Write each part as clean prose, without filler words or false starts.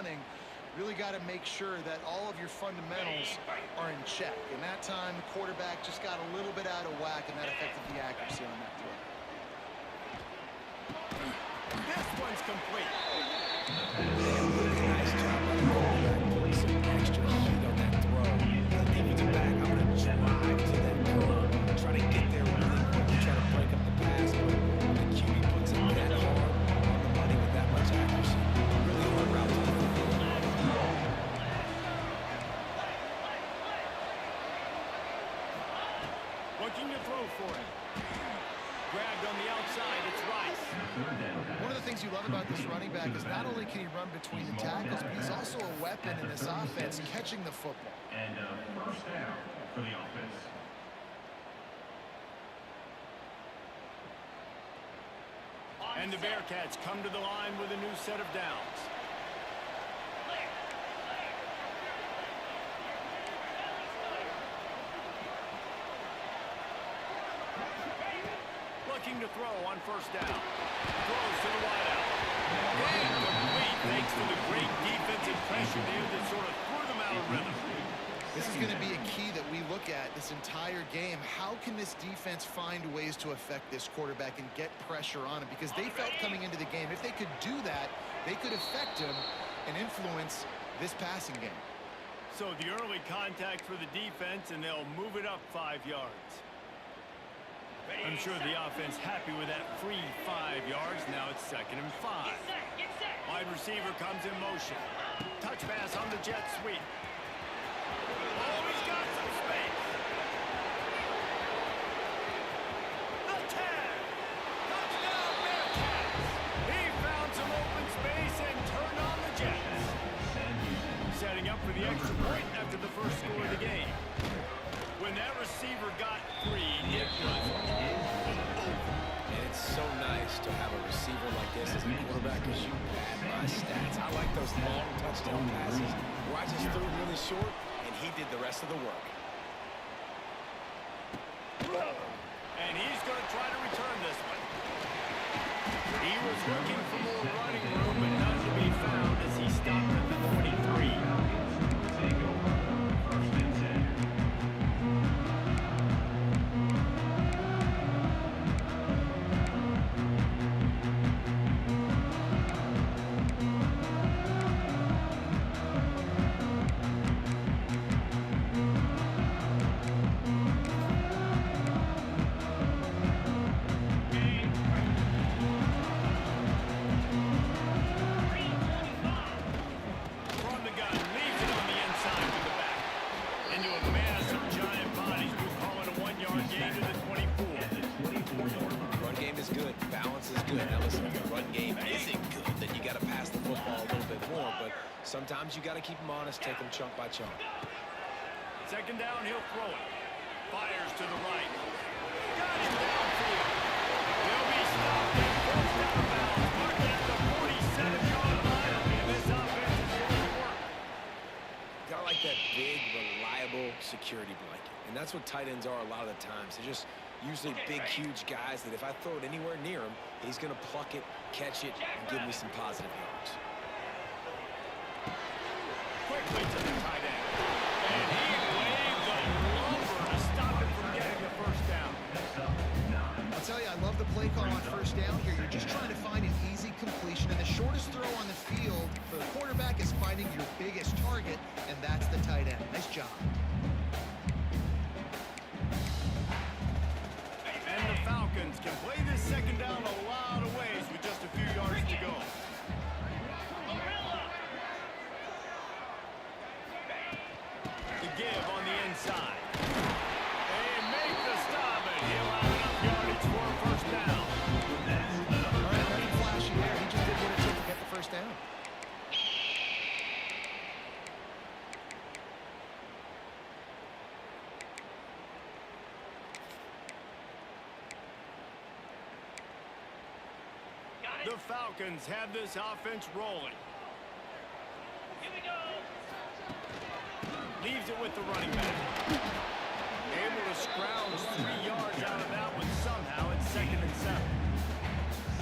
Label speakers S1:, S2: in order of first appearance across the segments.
S1: running, really got to make sure that all of your fundamentals are in check. And that time, the quarterback just got a little bit out of whack, and that affected the accuracy on that throw.
S2: This one's complete.
S3: Nice job by the quarterback, putting some extra heat on that throw. The defensive back, I'm going to drive to that curve, try to get there really quick, try to break up the pass, but the QB puts it that hard on the money with that much accuracy. Really hard route to the field.
S2: Looking to throw for it. Grabbed on the outside, it's Rice.
S1: One of the things you love about this running back is not only can he run between the tackles, but he's also a weapon in this offense, catching the football.
S4: And first down for the offense.
S2: And the Bearcats come to the line with a new set of downs. Looking to throw on first down. Throws to the wideout. Incomplete thanks to the great defensive pressure there that sort of threw them out of rhythm.
S1: This is going to be a key that we look at this entire game. How can this defense find ways to affect this quarterback and get pressure on him? Because they felt coming into the game, if they could do that, they could affect him and influence this passing game.
S2: So the early contact for the defense, and they'll move it up 5 yards. I'm sure the offense happy with that free 5 yards. Now it's 2nd and 5. Wide receiver comes in motion. Touch pass on the jet sweep. Oh, he's got some space. The tag. Touchdown, Bearcats. He found some open space and turned on the Jets. Setting up for the extra point after the first score of the game. When that receiver got free, it was over.
S3: And it's so nice to have a receiver like this as a quarterback because you pad my stats. I like those long touchdown passes where I just threw really short and he did the rest of the work.
S2: And he's going to try to return this one. He was looking for more running room, but none to be found as he stopped at the 23.
S4: Take over. First and 10.
S3: Sometimes you got to keep them honest, take them chunk by chunk.
S2: 2nd down, he'll throw it. Fires to the right. Got him downfield. He'll be stopped and forced out of bounds. Marking at the 47-yard line. And this offense is going to work.
S3: Gotta like that big, reliable security blanket. And that's what tight ends are a lot of the times. They're just usually big, huge guys that if I throw it anywhere near him, he's going to pluck it, catch it, and give me some positive yards.
S2: Quickly to the tight end. And he waved the lumber to stop it from getting the first down.
S1: I'll tell you, I love the play call on first down here. You're just trying to find an easy completion, and the shortest throw on the field for the quarterback is finding your biggest target, and that's the tight end. Nice job.
S2: And the Falcons can play this 2nd down a lot of ways with just a few yards to go. Give on the inside. They make the stop, and he'll have enough yardage for a first down.
S1: All right, nothing flashy there. He just did what it took to get the first down.
S2: The Falcons have this offense rolling. Here we go. Leaves it with the running back. Able to scrounge 3 yards out of that one somehow. It's 2nd and 7.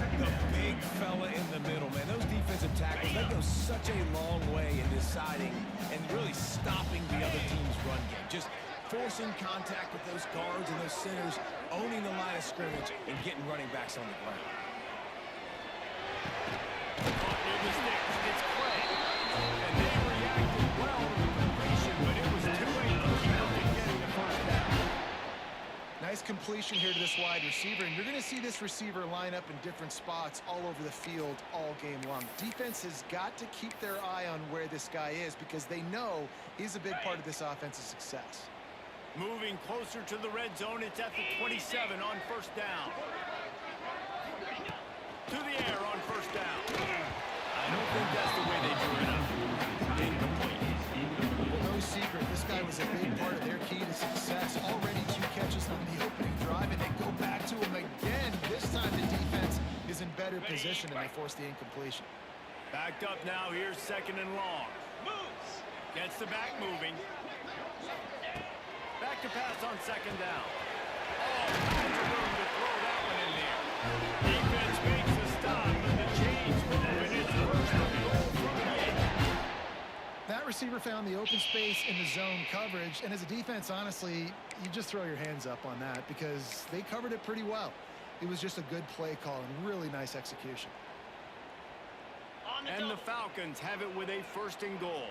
S3: The big fella in the middle, man. Those defensive tackles, they go such a long way in deciding and really stopping the other team's run game. Just forcing contact with those guards and those centers, owning the line of scrimmage, and getting running backs on the ground.
S2: Near the sticks, it's Clay. And they reacted well to the completion, but it was too late to keep them from getting the first down.
S1: Nice completion here to this wide receiver, and you're going to see this receiver line up in different spots all over the field all game long. Defense has got to keep their eye on where this guy is because they know he's a big part of this offense's success.
S2: Moving closer to the red zone, it's at the 27 on first down. To the air on first down. I don't think that's the way they drew it up. Incomplete.
S1: Well, no secret, this guy was a big part of their key to success. Already 2 catches on the opening drive, and they go back to him again. This time the defense is in better position, and they force the incompletion.
S2: Backed up now, here's second and long. Gets the back moving. Back to pass on second down. Oh, lots of room to throw that one in there. Defense makes a stop, but the chains move, and it's first and goal from the 8.
S1: That receiver found the open space in the zone coverage, and as a defense, honestly, you just throw your hands up on that because they covered it pretty well. It was just a good play call and really nice execution.
S2: And the Falcons have it with a first and goal.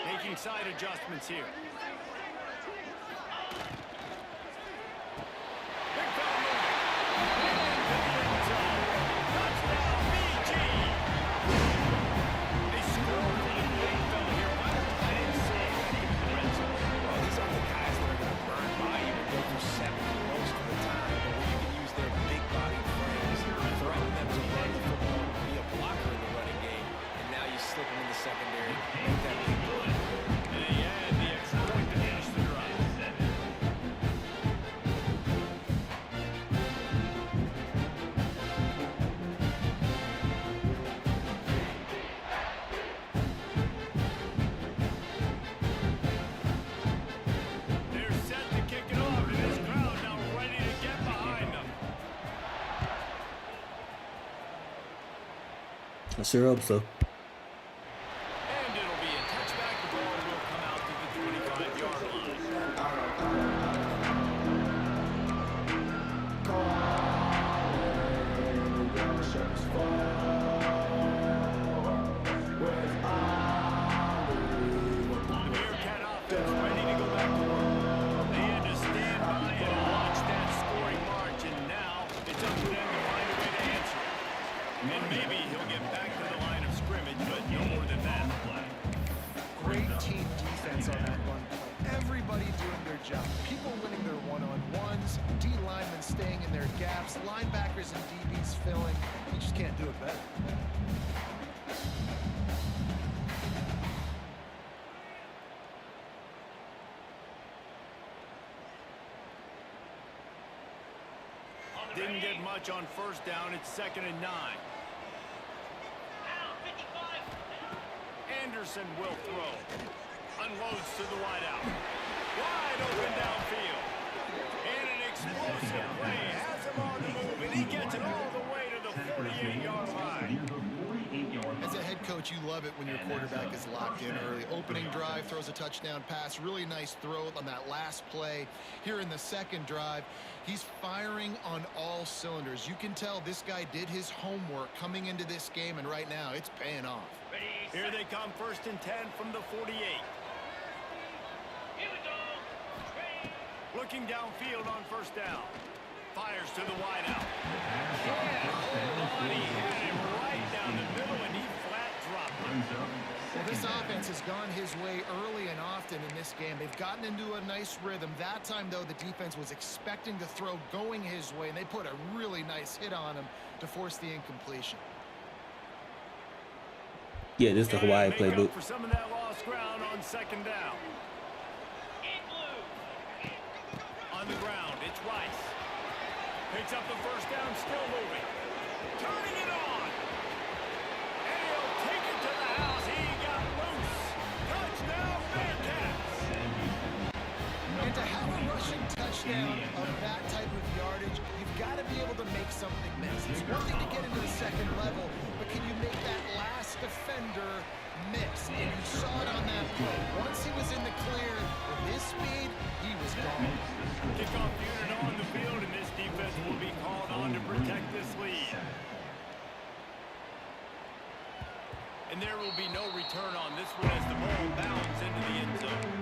S2: Making side adjustments here. Big fella moving. Touchdown, BG. They scored for the big fella here. I didn't see it.
S3: Well, these aren't the guys that are going to burn by you and go for 7 most of the time, but when you can use their big body frames, threaten them to run the football, be a blocker in the running game, and now you slip them in the secondary, make that big play.
S2: And they add the extra point to finish the drive. They're set to kick it off, and this crowd now ready to get behind them.
S5: I sure hope so.
S2: And it'll be a touchback. The ball will come out to the 25-yard line. The Bearcat offense ready to go back to work. They had to stand by and watch that scoring march, and now it's up to them to find a way to answer it. And maybe he'll get back to the line of scrimmage, but no more than that.
S1: Great team defense on that run play. Everybody doing their job. People winning their one-on-ones, D linemen staying in their gaps, linebackers and DBs filling. You just can't do it better.
S2: Didn't get much on first down. It's 2nd and 9. Anderson will throw. Unloads to the wideout. Wide open downfield. And an explosive play. Has him on the move, and he gets it all the way to the 48-yard line.
S1: As a head coach, you love it when your quarterback is locked in early. Opening drive, throws a touchdown pass. Really nice throw on that last play. Here in the second drive, he's firing on all cylinders. You can tell this guy did his homework coming into this game, and right now it's paying off.
S2: Here they come, 1st and 10 from the 48. Looking downfield on first down. Fires to the wideout. Yeah, hold on, he had him right down the middle, and he flat dropped him.
S1: Well, this offense has gone his way early and often in this game. They've gotten into a nice rhythm. That time, though, the defense was expecting the throw going his way, and they put a really nice hit on him to force the incompletion.
S5: Yeah, this is the Hawaii
S2: Make up
S5: playbook.
S2: for some of that lost ground on second down. On the ground, it's Rice. Picks up the first down, still moving. Turning it on. And he'll take it to the house. He got loose. Touchdown, Bearcats.
S1: And to have a rushing touchdown of that type of yardage, you've something miss. It's one thing to get into the second level, but can you make that last defender miss? And you saw it on that play. Once he was in the clear, with his speed, he was gone.
S2: Kickoff unit on the field, and this defense will be called on to protect this lead. And there will be no return on this one as the ball bounds into the end zone.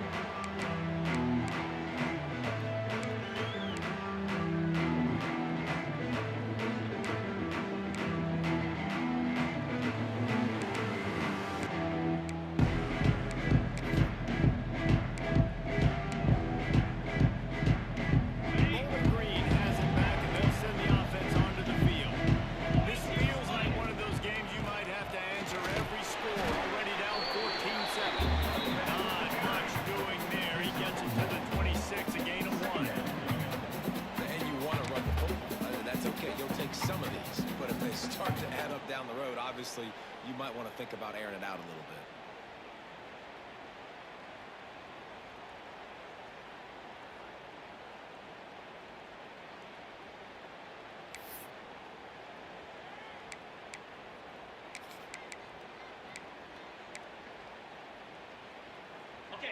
S3: Obviously, you might want to think about airing it out a little bit.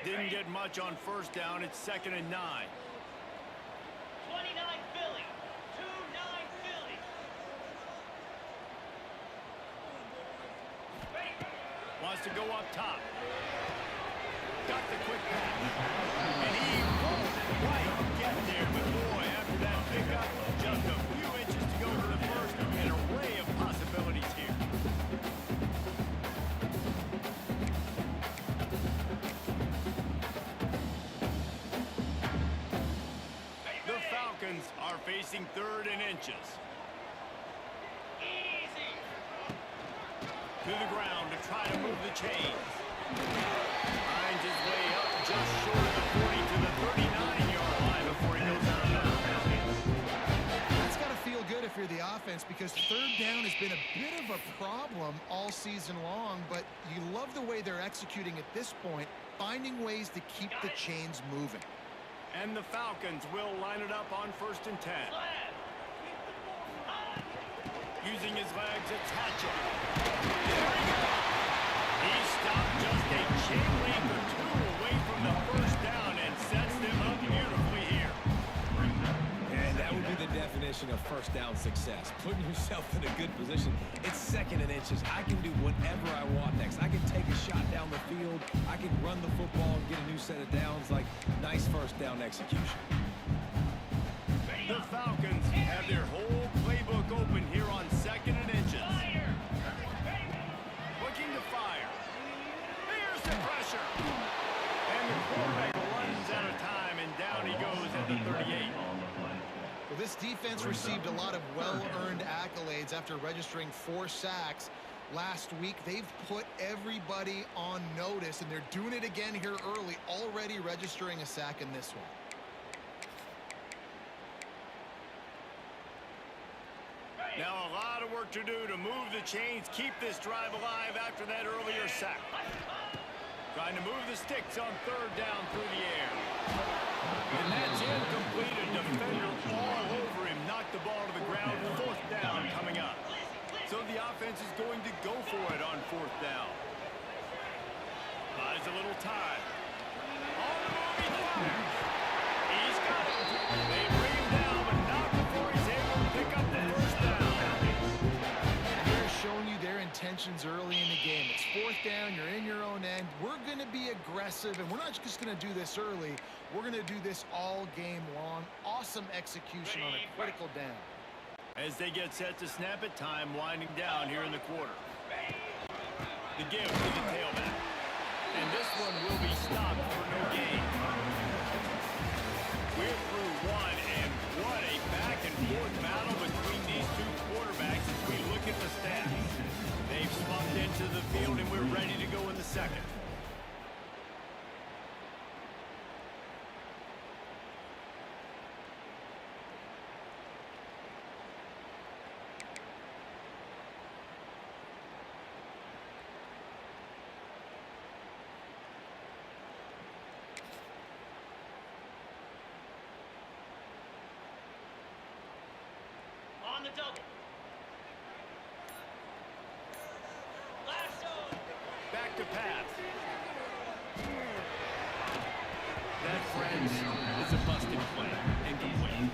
S2: Didn't get much on first down. It's 2nd and 9.
S6: 29 Philly. 2-9 Philly.
S2: Wants to go up top. Got the quick pass. And he won't quite get there. But boy, after that pickup, just a few inches to go to the first. An array of possibilities here. The Falcons are facing 3rd and inches. To the ground to try to move the chains. Finds his way up just short of the 40 to the 39-yard line before he goes out of bounds.
S1: That's got to feel good if you're the offense, because 3rd down has been a bit of a problem all season long, but you love the way they're executing at this point, finding ways to keep the chains moving.
S2: And the Falcons will line it up on 1st and 10. Using his legs, attach it. He stopped just a chain link or two away from the first down and sets them up beautifully here.
S3: And that would be the definition of first down success. Putting yourself in a good position. It's 2nd and inches. I can do whatever I want next. I can take a shot down the field. I can run the football and get a new set of downs. Like, nice first down execution.
S2: The Falcons have their whole playbook open here on 2nd and inches. Looking to fire. Here's the pressure. And the quarterback runs out of time, and down he goes at the 38.
S1: Well, this defense received a lot of well-earned accolades after registering 4 sacks last week. They've put everybody on notice, and they're doing it again here early, already registering a sack in this one.
S2: Now a lot of work to do to move the chains, keep this drive alive after that earlier sack. Trying to move the sticks on 3rd down through the air. And that's incomplete. A defender all over him. Knocked the ball to the ground. 4th down coming up. So the offense is going to go for it on 4th down. Buys a little time. On the move, he fires. He's got it. They bring him down, but not before he's able to pick up the first down.
S1: They're showing you their intentions early in the game. It's 4th down. You're in your own end. We're going to be aggressive, and we're not just going to do this early. We're going to do this all game long. Awesome execution on a critical down.
S2: As they get set to snap it, time winding down here in the quarter. The give to the tailback. And this one will be stopped for no gain. We're through one, and what a back-and-forth battle between these two quarterbacks as we look at the stats. They've slumped into the field, and we're ready to go in the second.
S6: On the double. Lasso.
S2: Back to pass. That, friends, is a busted play. Incomplete.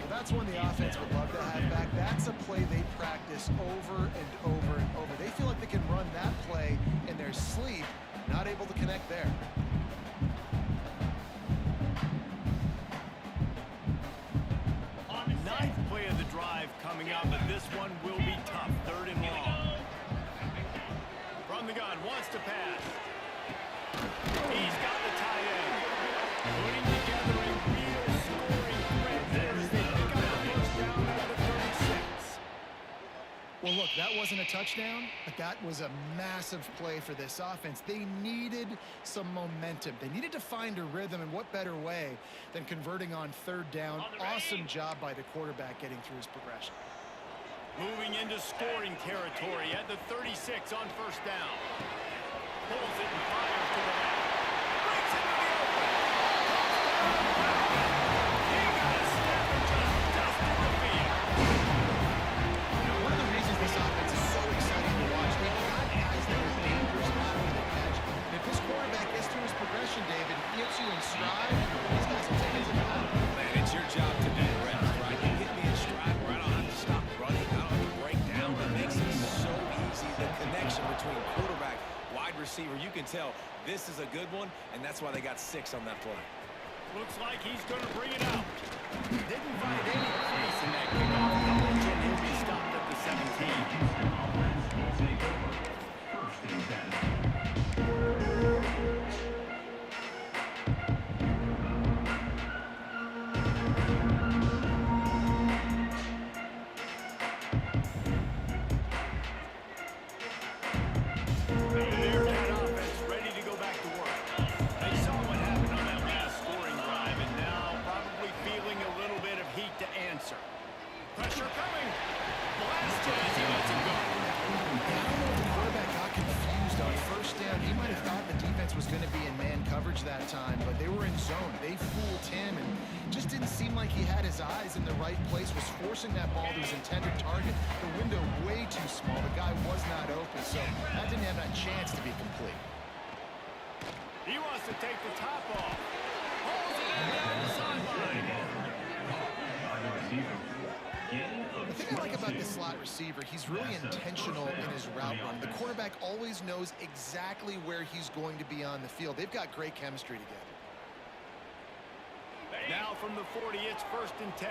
S1: Well, that's one the offense would love to have back. That's a play they practice over and over and over. They feel like they can run that play in their sleep, not able to connect there.
S2: Ninth play of the drive coming up, but this one will be tough. Third and long. From the gun, wants to pass. He's got the tight end. Putting together a real scoring threat here as they pick up the first down out of the 36.
S1: Well, look, that wasn't a touchdown, but that was a massive play for this offense. They needed some momentum. They needed to find a rhythm, and what better way than converting on third down. Awesome job by the quarterback getting through his progression.
S2: Moving into scoring territory at the 36 on first down. Pulls it and fires to the left. Breaks into the open. He got a step and just dusted the field.
S1: One of the reasons this offense is so exciting to watch, they've got guys that are dangerous after the catch. And if this quarterback gets through his progression, David, gets you in stride, these guys will take it to the line.
S3: Man, it's your job to be rest, right? You hit me in stride where I don't have to stop running. I don't have to break down. It makes it so easy. The connection between quarterback, wide receiver, you can tell this is a good one, and that's why they got 6 on that play.
S2: Looks like he's going to bring it out. Didn't find any place in that kickoff coverage, and he'll be stopped at the 17.
S4: Offense will take over. First and 10.
S2: Pressure coming. Blasted as he lets it go.
S1: I don't know if the quarterback got confused on first down. He might have thought the defense was going to be in man coverage that time, but they were in zone. They fooled him and just didn't seem like he had his eyes in the right place, was forcing that ball to his intended target. The window way too small. The guy was not open, so that didn't have that chance to be complete.
S2: He wants to take the top off. Holds it in down the sideline.
S1: The thing I like about this slot receiver, he's really intentional in his route run. The quarterback always knows exactly where he's going to be on the field. They've got great chemistry together.
S2: Now from the 40, it's first and 10.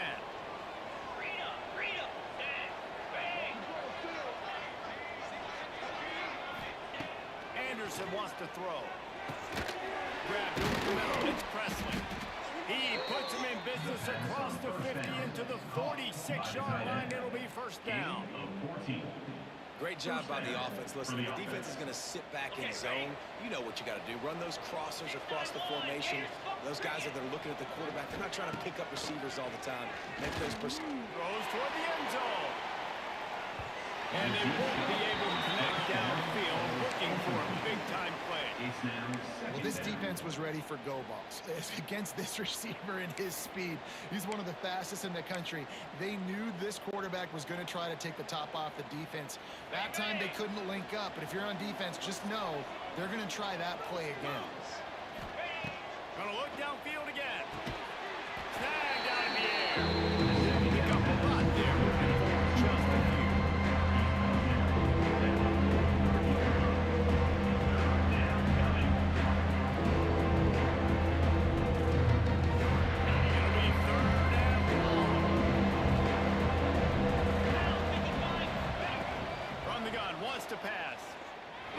S2: Anderson wants to throw. Grabbed over the middle. It's Presley. He puts him in business across the 50 into the 46-yard line. It'll be first down.
S3: Great job by the offense. Listen, the defense is going to sit back in zone. You know what you got to do. Run those crossers across the formation. Those guys that are looking at the quarterback, they're not trying to pick up receivers all the time. Make those
S2: Throws toward the end zone. And they won't be able to connect downfield, looking for a big-time play.
S1: Well, this defense was ready for go balls. Against this receiver and his speed, he's one of the fastest in the country. They knew this quarterback was going to try to take the top off the defense. That time they couldn't link up, but if you're on defense, just know they're going to try that play again.
S2: Gonna look downfield again. Snagged out in the air. Pick up a lot there, looking for just a few. To pass.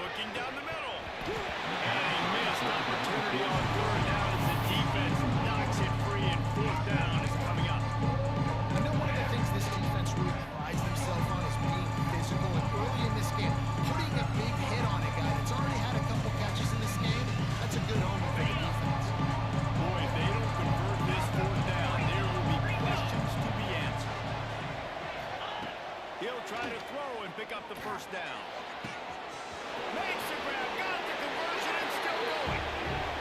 S2: Looking down the middle. And a missed opportunity on third down as the defense knocks it free and fourth down is coming up.
S1: I know one of the things this defense really prides themselves on is being physical, and early in this game, putting a big hit on a guy that's already had a couple catches in this game, that's a good omen for the defense.
S2: Boy, if they don't convert this fourth down, there will be questions to be answered. He'll try to throw and pick up the first down. Makes the grab, got the conversion, and still going.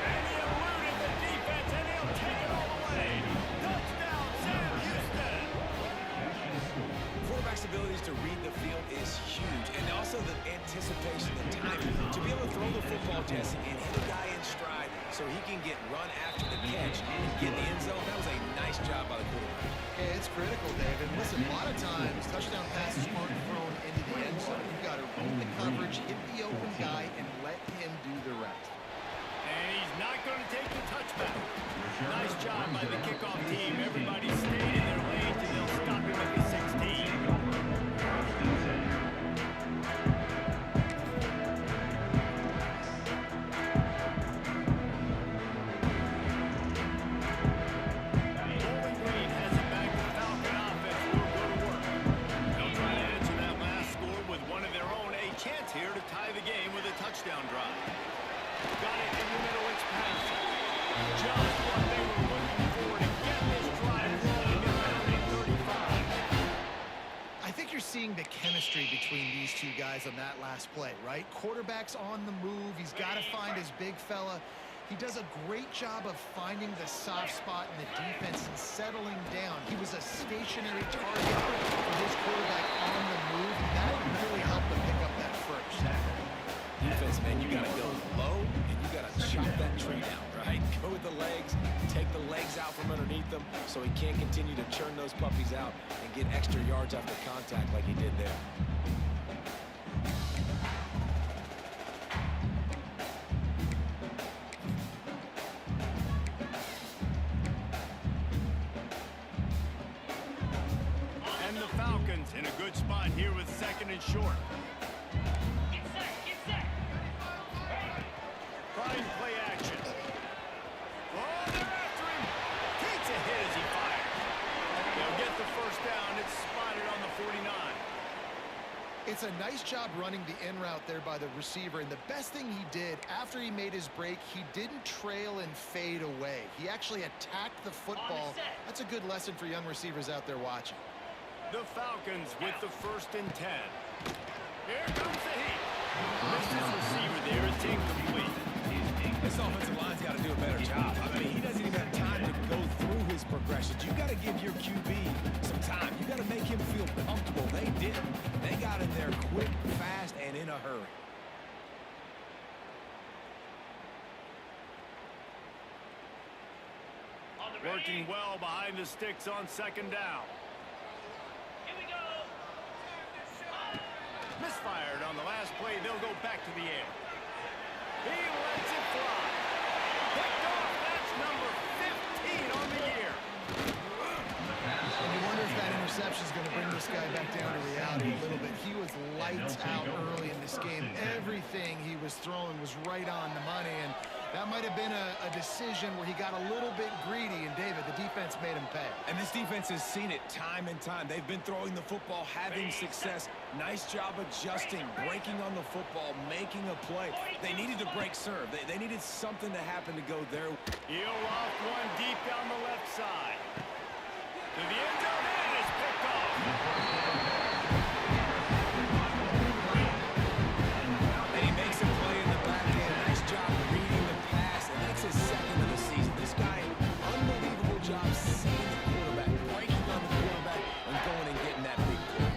S2: And he eluded the defense, and he'll take it all away. Touchdown, Sam Houston.
S3: also the anticipation, the timing, to be able to throw the football, Jesse, and hit a guy in stride so he can get run after the catch and get in the end zone. That was a nice job by the quarterback.
S1: Yeah, it's critical, David. Listen, a lot of times, touchdown passes aren't thrown into the end zone. You've got to read the coverage, hit the open guy, and let him do the rest.
S2: And he's not going to take the touchback. Nice job by the kickoff team. Everybody stayed in their lanes, and they'll stop him at the 16. Here to tie the game with a touchdown drive. Got it in the middle, it's passing. Just what they were looking for to get this drive rolling at around 35.
S1: I think you're seeing the chemistry between these two guys on that last play, right? Quarterback's on the move. He's got to find his big fella. He does a great job of finding the soft spot in the defense and settling down. He was a stationary target for his quarterback on the move. That really helped him pick up that first.
S3: Defense, man, you got to go low, and you got to chop that tree down, right? Go with the legs, take the legs out from underneath them so he can't continue to churn those puppies out and get extra yards after contact like he did there.
S2: In a good spot here with second and short.
S6: Get set.
S2: Trying play action. Oh, they're after him. Takes a hit as he fires. They'll get the first down. It's spotted on the 49.
S1: It's a nice job running the in route there by the receiver, and the best thing he did after he made his break, he didn't trail and fade away. He actually attacked the football. That's a good lesson for young receivers out there watching.
S2: The Falcons with the 1st and 10. Here comes the heat. Misses receiver there. It's incomplete.
S3: This offensive line's got to do a better job. I mean, he doesn't even have time to go through his progressions. You got to give your QB some time. You got to make him feel comfortable. They didn't. They got in there quick, fast, and in a hurry.
S2: Working well behind the sticks on 2nd down. Misfired on the last play. They'll go back to the air. He lets it fly. Picked off. That's number 15 on the year.
S1: And you wonder if that interception is going to bring this guy back down to reality a little bit. He was lights out early in this game. Everything he was throwing was right on the money, and that might have been a decision where he got a little bit greedy, and David, the defense made him pay.
S3: And this defense has seen it time and time. They've been throwing the football, having success. Nice job adjusting, breaking on the football, making a play. They needed to break serve. They needed something to happen to go their way.
S2: He'll off one deep down the left side. To the end zone, and it is picked off.
S3: And he makes a play in the back end. Nice job reading the pass, and that's his 2nd of the season. This guy, unbelievable job seeing the quarterback, breaking on the quarterback, and going and getting that big play.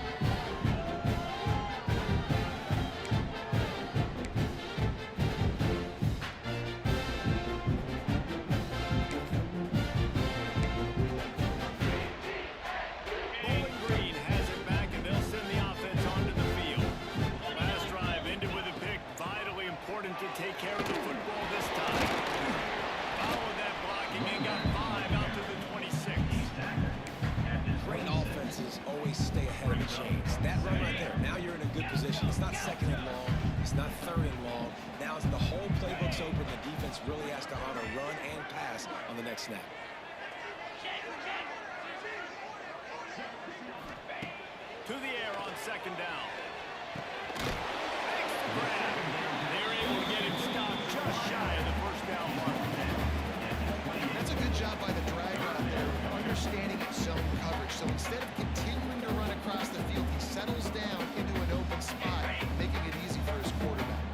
S2: Bowling Green has it back, and they'll send the offense onto the field. Last drive ended with a pick. Vitally important to take care of the football this time. Followed that blocking and got 5 out to the 26.
S3: Great offenses always stay ahead of the chains. That run right there, now you're in a good position. It's not 2nd and long. It's not 3rd and long. Now the whole playbook's open. The defense really has to honor run and pass on the next snap.
S2: To the air on 2nd down. Makes the grab. They're able to get him stopped just shy of the 1st down mark.
S1: That's a good job by the drag out there, understanding its zone coverage. So instead of continuing to run across the field, he settles down into an open spot, making it easy for his quarterback.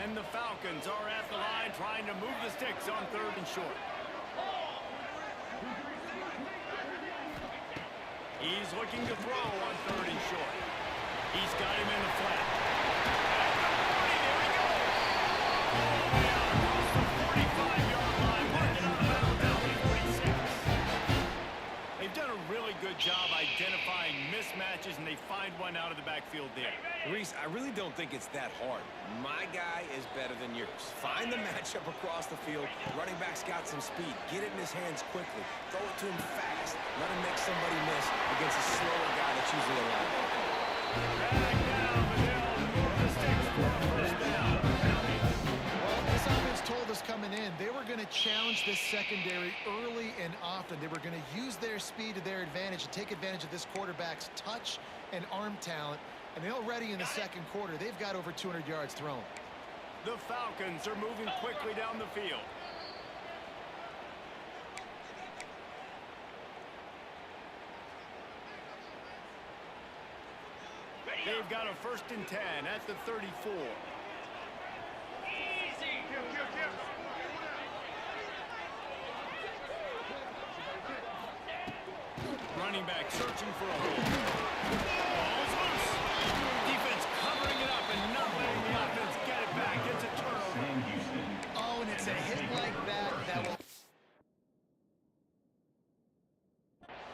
S2: And the Falcons are at the line trying to move the sticks on 3rd and short. He's looking to throw on 3rd and short. He's got him in the flat. At the 40, there he goes. All the way out across the 45-yard line, working on battle down to 46. They've done a really good job identifying mismatches, and they find one out of the backfield there.
S3: Reese, I really don't think it's that hard. My guy is better than yours. Find the matchup across the field. Running back's got some speed. Get it in his hands quickly. Throw it to him fast. Let him make somebody miss against a slower guy that's usually a linebacker.
S2: Back down, but they'll move the sticks for a first down.
S1: Well, this offense told us coming in, they were going to challenge this secondary early and often. They were going to use their speed to their advantage and take advantage of this quarterback's touch and arm talent. And already in the second quarter, they've got over 200 yards thrown.
S2: The Falcons are moving quickly down the field. They've got a 1st and 10 at the 34. Running back searching for a hole. Ball's loose. Defense covering it up and not letting the offense get it back. It's a turnover.
S1: Oh, and it's a hit like that that will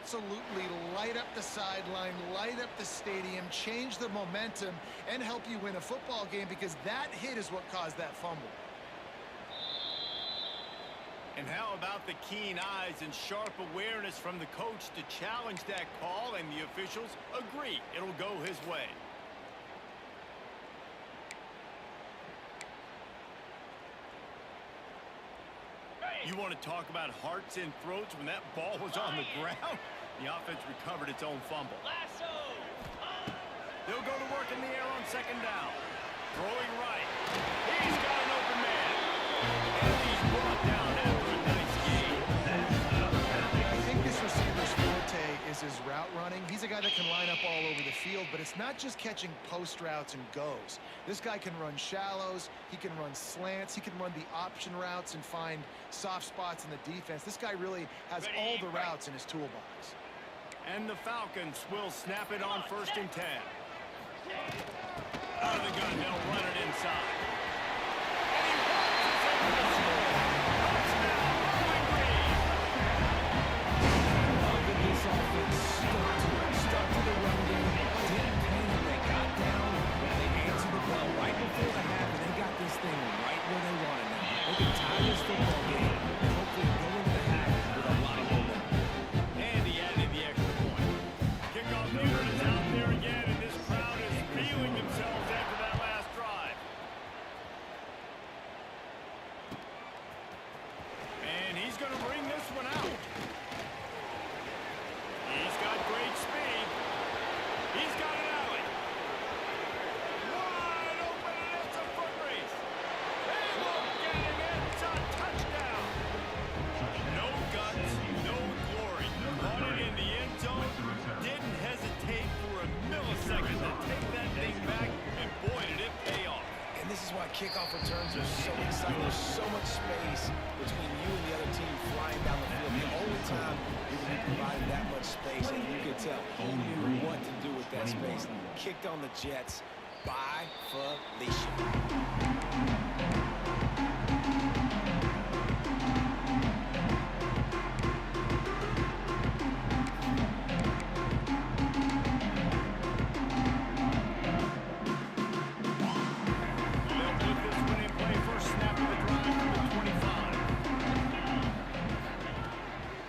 S1: absolutely light up the sideline, light up the stadium, change the momentum, and help you win a football game, because that hit is what caused that fumble.
S2: And how about the keen eyes and sharp awareness from the coach to challenge that call, and the officials agree it'll go his way. You want to talk about hearts and throats when that ball was on the ground? The offense recovered its own fumble. They'll go to work in the air on 2nd down. Throwing right. He's got an open man. And he's brought down after a nice game.
S1: I think this receiver's forte is his route running. He's a guy that can line up all over the field, but it's not just catching post routes and goes. This guy can run shallows, he can run slants, he can run the option routes and find soft spots in the defense. This guy really has all the routes in his toolbox.
S2: And the Falcons will snap it on 1st and 10. Out of the gun, they'll run it inside. And he runs it able to score. Touchdown, Bowling Green.
S3: Love that this offense stuck to the run game. Didn't panic. They got down. They answered the bell right before the half, and they got this thing right where they want it now. They can tie this football game and hopefully go into the half with a lot of momentum.
S2: And he added the extra point. Kickoff unit is out there again, and this crowd is feeling themselves after that last drive. And he's going to bring this one out. He's got great speed. He's got an alley. Wide open, and it's a foot race. They won't get him. It's a touchdown. No guts, no glory. Caught it in the end zone. Didn't hesitate for a millisecond to take that thing back, and boy, did it pay off.
S3: And this is why kickoff returns are so exciting. There's so much space between you and the other team flying down the field. The only time you can be provided that much space, and you can tell he knew what to do with that space. Kicked on the Jets by Felicia.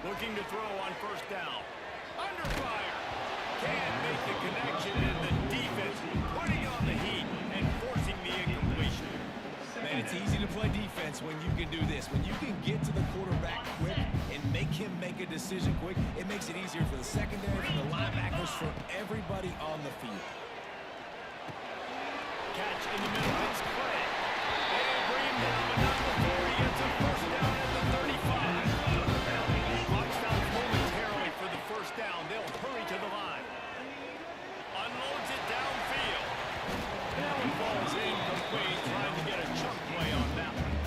S2: Looking to throw on 1st down. Under fire. Can't make the connection, and the defense putting on the heat and forcing the incompletion.
S3: Man, it's easy to play defense when you can do this. When you can get to the quarterback quick and make him make a decision quick, it makes it easier for the secondary, for the linebackers, for everybody on the field.
S2: Catch in the middle. It's Clay. They bring him down, but not before he gets a 1st down at the 35. Clock stops momentarily for the 1st down. They'll hurry to the line. Unloads it downfield. Now it falls incomplete, trying to get a chunk play on that one.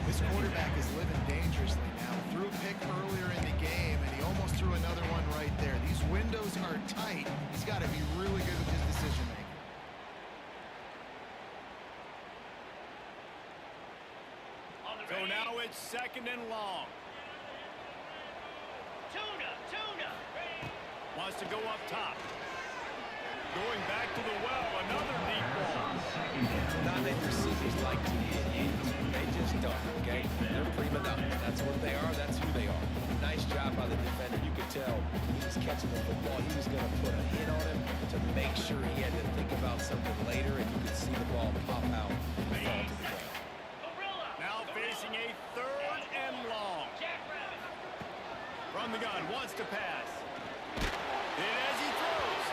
S1: This quarterback is living dangerously now. Threw a pick earlier in the game, and he almost threw another one right there. These windows are tight. He's got to be really good with his decision making.
S2: Now it's 2nd and long.
S6: Tuna.
S2: Wants to go up top. Going back to the well, another deep ball.
S3: Not that receivers like to get hit. They just don't, okay? They're prima donna. That's what they are. That's who they are. Nice job by the defender. You could tell he was catching the football. He was going to put a hit on him to make sure he had to think about something later, and you could see the ball pop out and fall to the ground.
S2: Now facing a 3rd and long. From the gun, wants to pass. And as he throws,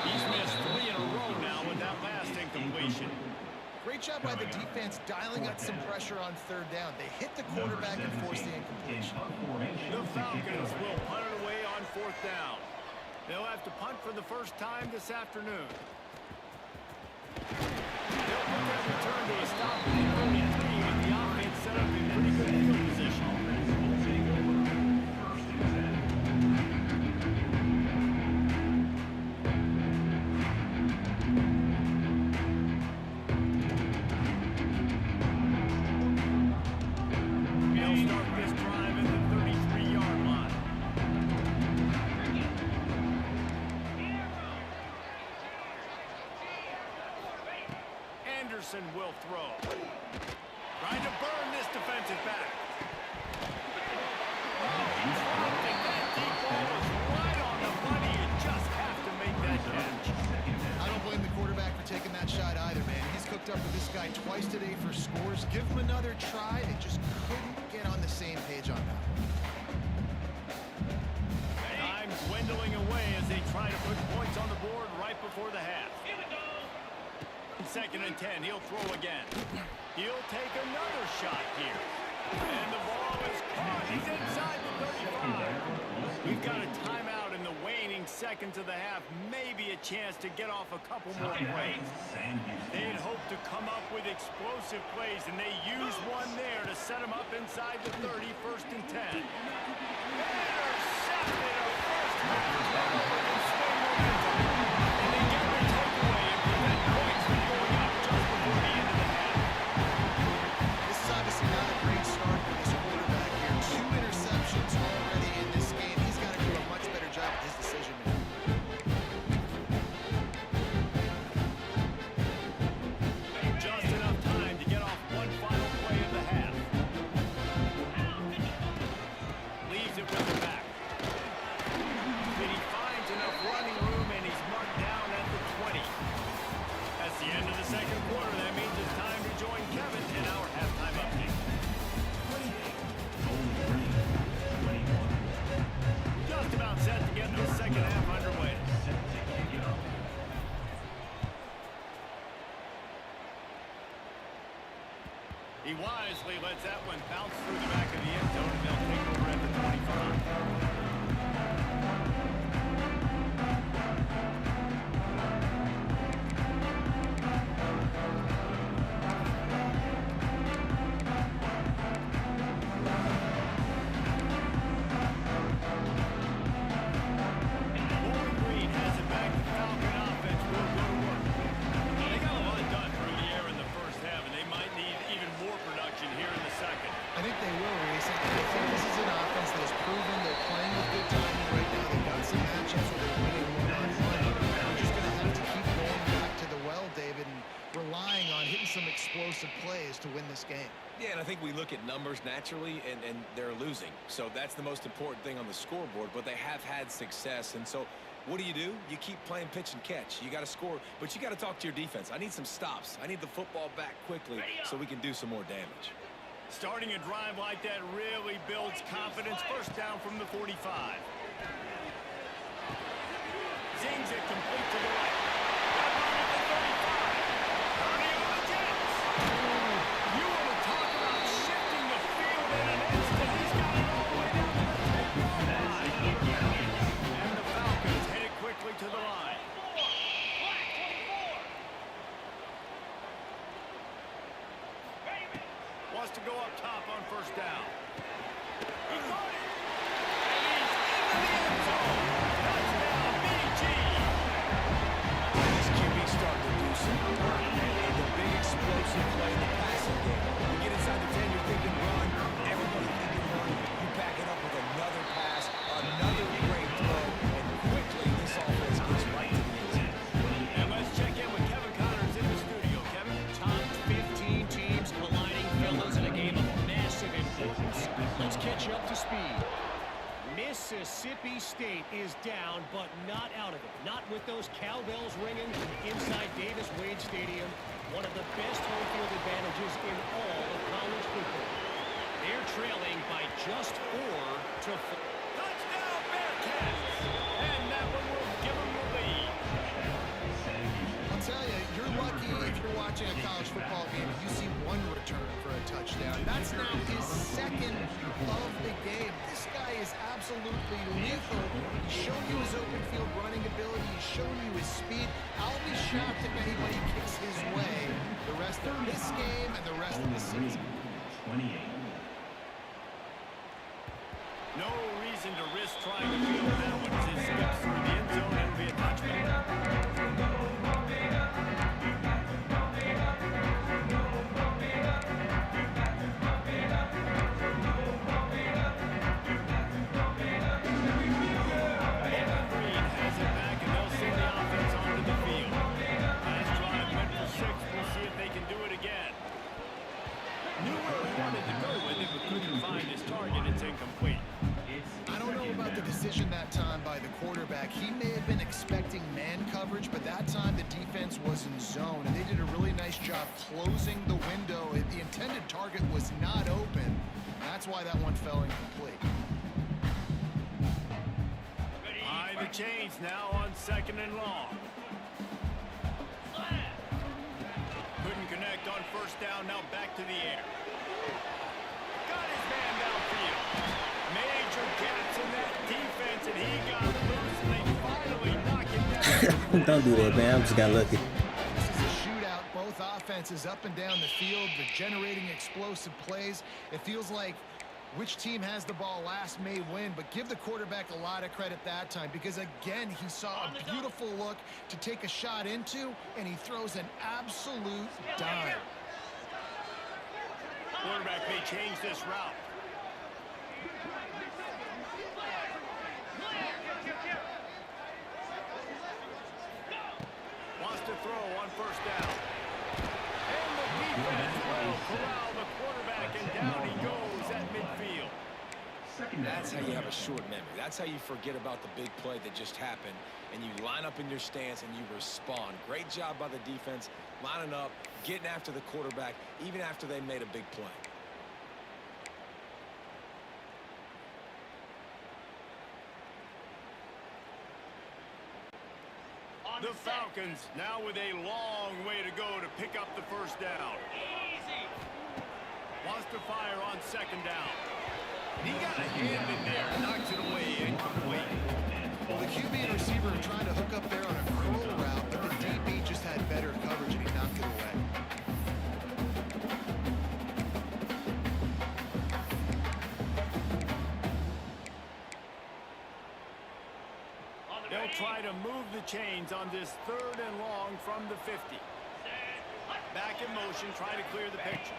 S2: he's missed 3 in a row now with that last incompletion.
S1: Great job by the defense dialing up some pressure on 3rd down. They hit the quarterback and forced the incompletion.
S2: The Falcons will punt it away on 4th down. They'll have to punt for the first time this afternoon. They'll put that return to a stop with the 33 with the offense set up in pretty good field position. Will throw. Trying to burn this defensive back. That deep ball was right on the money. You just have to make that catch.
S1: I don't blame the quarterback for taking that shot either, man. He's cooked up with this guy twice today for scores. Give him another try. They just couldn't get on the same page on that.
S2: Time dwindling away as they try to put points on the board right before the half. 2nd and 10, he'll throw again. He'll take another shot here. And the ball is caught. He's inside the 35. We've got a timeout in the waning seconds of the half. Maybe a chance to get off a couple more plays. They'd hoped to come up with explosive plays, and they used one there to set them up inside the 30, 1st and 10. Intercepted a first half. And they get the takeaway and prevent points from going up just before the end of the half.
S1: This is obviously not a great start for this quarterback here. 2 interceptions already in this game. He's got to do a much better job with his decision making.
S2: Just enough time to get off one final play of the half. Leaves it with the back. But he finds enough running room, and he's marked down at the 20. That's the end of the 2nd quarter. That means it's time to join Kevin in our halftime update. Just about set to get the 2nd half underway. He wisely lets that one bounce through the back of the end zone, and they'll take over at the 25. Bowling Green has it back. The Falcon offense will go to work. They got a lot done through the air in the first half, and they might need even more production here in the 2nd.
S1: I think they will, Reese. I think this is an offense that has proven they're playing with good timing right now. They've got some matchups where they're winning one-on-one. They're just going to have to keep going back to the well, David, and relying on hitting some explosive plays to win this game.
S3: Yeah, and I think we look at numbers naturally, and they're losing. So that's the most important thing on the scoreboard, but they have had success. And so what do? You keep playing pitch and catch. You got to score, but you got to talk to your defense. I need some stops. I need the football back quickly so we can do some more damage.
S2: Starting a drive like that really builds confidence. 1st down from the 45. Zings it complete to the right. At the 35. Turning on the Jets. You want to talk about shifting the field in an instant. He's got it all the way down to the 10-yard line. And the Falcons head it quickly to the line. Wants to go up top on 1st down. He got it. And he's into the end zone. Touchdown, BG.
S7: Let's catch you up to speed. Mississippi State is down, but not out of it. Not with those cowbells ringing inside Davis-Wade Stadium. One of the best home field advantages in all of college football. They're trailing by just 4 to 4.
S2: Touchdown, Bearcats! And that one will give them the lead.
S1: I'll tell you, you're lucky if you're watching a college football game and you see one return for a touchdown. That's now his second of the game. This guy is absolutely lethal. He's shown you his open field running ability. He's shown you his speed. I'll be shocked if anybody kicks his way the rest of this game and the rest of the season.
S4: 28.
S2: No reason to risk trying to field that one as it skips through the end zone and will be a touchback.
S1: I don't know about the decision that time by the quarterback. He may have been expecting man coverage, but that time the defense was in zone, and they did a really nice job closing the window. The intended target was not open. That's why that one fell incomplete.
S2: High the chains now on 2nd and long. Couldn't connect on 1st down, now back to the air. Got his man downfield. Major gaps in that defense, and he got loose, and they finally knock him down.
S5: Don't do that, man. I just got lucky.
S1: This is a shootout. Both offenses up and down the field. They're generating explosive plays. It feels like which team has the ball last may win, but give the quarterback a lot of credit that time because, again, he saw a beautiful look to take a shot into, and he throws an absolute dime.
S2: Quarterback may change this route. Wants to throw on 1st down. And the defense will corral the quarterback, and down he goes at midfield.
S3: That's how you have a short memory. That's how you forget about the big play that just happened, and you line up in your stance and you respond. Great job by the defense, lining up, getting after the quarterback, even after they made a big play.
S2: The Falcons now with a long way to go to pick up the 1st down. Wants to fire on 2nd down. He got a hand in there, knocks it away, incomplete.
S1: Well, the QB and receiver are trying to hook up there on a curl route, but the DB just had better coverage and he knocked it away.
S2: They'll try to move the chains on this 3rd and long from the 50. Back in motion, try to clear the picture.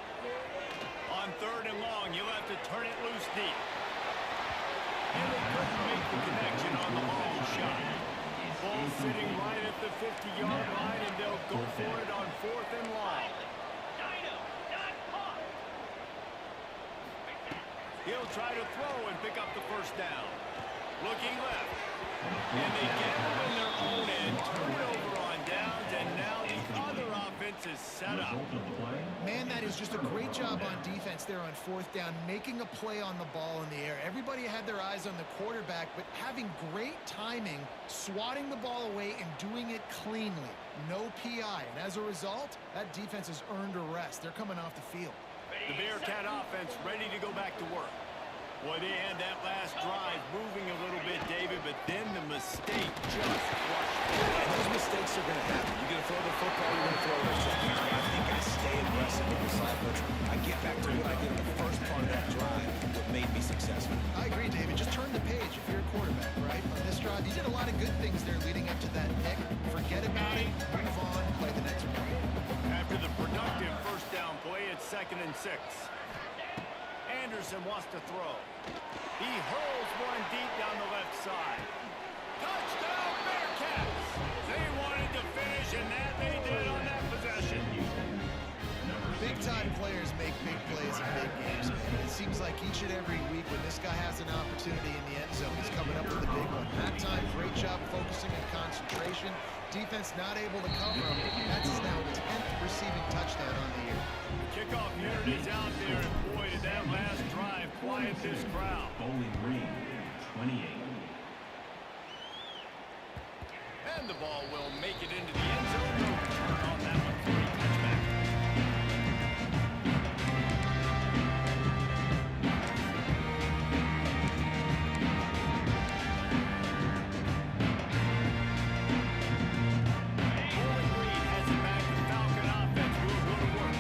S2: On 3rd and long, you'll have to turn it loose deep. And they couldn't make the connection on the long shot. Ball sitting right at the 50-yard line, and they'll go for it on 4th and long. He'll try to throw and pick up the 1st down. Looking left. And they get them in their own end, turn it over on downs, and now the other offense is set up.
S1: Man, that is just a great job on defense there on 4th down, making a play on the ball in the air. Everybody had their eyes on the quarterback, but having great timing, swatting the ball away and doing it cleanly. No PI, and as a result, that defense has earned a rest. They're coming off the field.
S2: The Bearcat offense ready to go back to work. Boy, they had that last drive moving a little bit, David, but then the mistake just crushed them.
S3: And those mistakes are going to happen. You're going to throw the football, you're going to throw it. I think I stay aggressive with this offense. I get back to what I did in the first part of that drive that made me successful.
S1: I agree, David. Just turn the page if you're a quarterback, right? On this drive, you did a lot of good things there leading up to that pick. Forget about it, move on, play the next play.
S2: After the productive 1st down play, it's 2nd and 6. Anderson wants to throw. He hurls one deep down the left side. Touchdown, Bearcats! They wanted to finish, and that they did on that possession.
S1: Big Big-time players make big plays in big games, man. It seems like each and every week when this guy has an opportunity in the end zone, he's coming up with a big one. That time, great job focusing and concentration. Defense not able to cover him. That's his now 10th receiving touchdown on the year.
S2: Kickoff unit is out there, and boy, did that last drive quiet this crowd.
S4: Bowling Green, 28.
S2: And the ball will make it into the end zone. No return on that one for a touchback. Bowling Green has it back. The Falcon offense will go to work.